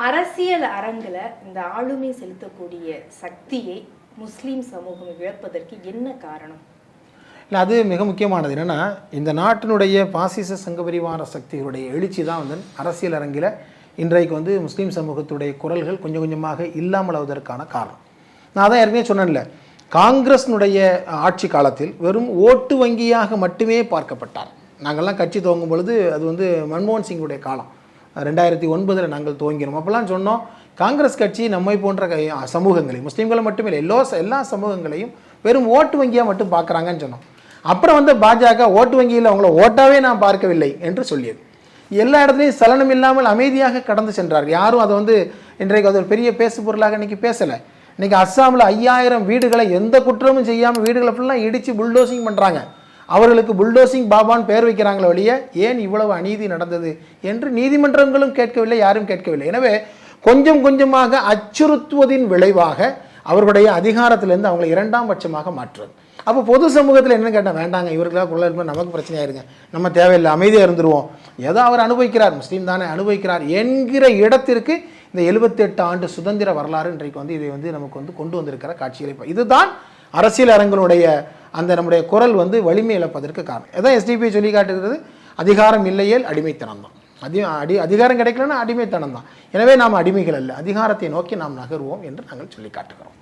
அரசியல் அரங்குல இந்த ஆளுமை செலுத்தக்கூடிய சக்தியை முஸ்லீம் சமூகம் இழப்பதற்கு என்ன காரணம்? இல்லை, அது மிக முக்கியமானது. என்னென்னா, இந்த நாட்டினுடைய பாசிச சங்கபரிவார சக்திகளுடைய எழுச்சி தான் வந்து அரசியல் அரங்கில் இன்றைக்கு வந்து முஸ்லீம் சமூகத்துடைய குரல்கள் கொஞ்சம் கொஞ்சமாக இல்லாமல் ஆவதற்கான காரணம். நான் அதான் ஏற்கனவே சொன்னேன்ல, காங்கிரஸினுடைய ஆட்சி காலத்தில் வெறும் ஓட்டு வங்கியாக மட்டுமே பார்க்கப்பட்டார். நாங்கள்லாம் கட்சி துவங்கும் பொழுது அது வந்து மன்மோகன் சிங்குடைய காலம், 2009 நாங்கள் துவங்கினோம். அப்போல்லாம் சொன்னோம், காங்கிரஸ் கட்சி நம்மை போன்ற சமூகங்களையும், முஸ்லீம்களை மட்டுமே இல்லை, எல்லா சமூகங்களையும் வெறும் ஓட்டு வங்கியாக மட்டும் பார்க்குறாங்கன்னு சொன்னோம். அப்புறம் வந்து பாஜக ஓட்டு வங்கியில் அவங்கள ஓட்டாவே நான் பார்க்கவில்லை என்று சொல்லியது. எல்லா இடத்துலையும் சலனம் இல்லாமல் அமைதியாக கடந்து சென்றார்கள். யாரும் அதை வந்து இன்றைக்கு அது ஒரு பெரிய பேசு பொருளாக இன்றைக்கி பேசலை. இன்றைக்கி அஸ்ஸாமில் 5000 வீடுகளை எந்த குற்றமும் செய்யாமல் வீடுகளை ஃபுல்லாக இடித்து புல்டோசிங் பண்ணுறாங்க. அவர்களுக்கு புல்டோசிங் பாபான்னு பெயர் வைக்கிறாங்களே ஒழிய ஏன் இவ்வளவு அநீதி நடந்தது என்று நீதிமன்றங்களும் கேட்கவில்லை, யாரும் கேட்கவில்லை. எனவே கொஞ்சம் கொஞ்சமாக அச்சுறுத்துவதின் விளைவாக அவர்களுடைய அதிகாரத்திலிருந்து அவங்களை 2ஆம் பட்சமாக மாற்றுறது. அப்போ பொது சமூகத்தில் என்ன கேட்டால், வேண்டாங்க இவர்களாக குரல் எழுப்ப நமக்கு பிரச்சனையாயிருங்க, நம்ம தேவையில்லை, அமைதியாக இருந்துருவோம், ஏதோ அவர் அனுபவிக்கிறார், முஸ்லீம் தானே அனுபவிக்கிறார் என்கிற இடத்திற்கு இந்த 78 ஆண்டு சுதந்திர வரலாறு இன்றைக்கு வந்து இதை வந்து நமக்கு வந்து கொண்டு வந்திருக்கிற காட்சிகளை இதுதான் அரசியல் அரங்களுடைய அந்த நம்முடைய குரல் வந்து வலிமை இழப்பதற்கு காரணம். எதாவது எஸ்டிபி சொல்லி காட்டுகிறது, அதிகாரம் இல்லையேல் அடிமைத்தனம் தான். அதிகாரம் கிடைக்கலன்னா அடிமைத்தனம் தான். எனவே நாம் அடிமைகள் அல்ல, அதிகாரத்தை நோக்கி நாம் நகர்வோம் என்று நாங்கள் சொல்லி காட்டுகிறோம்.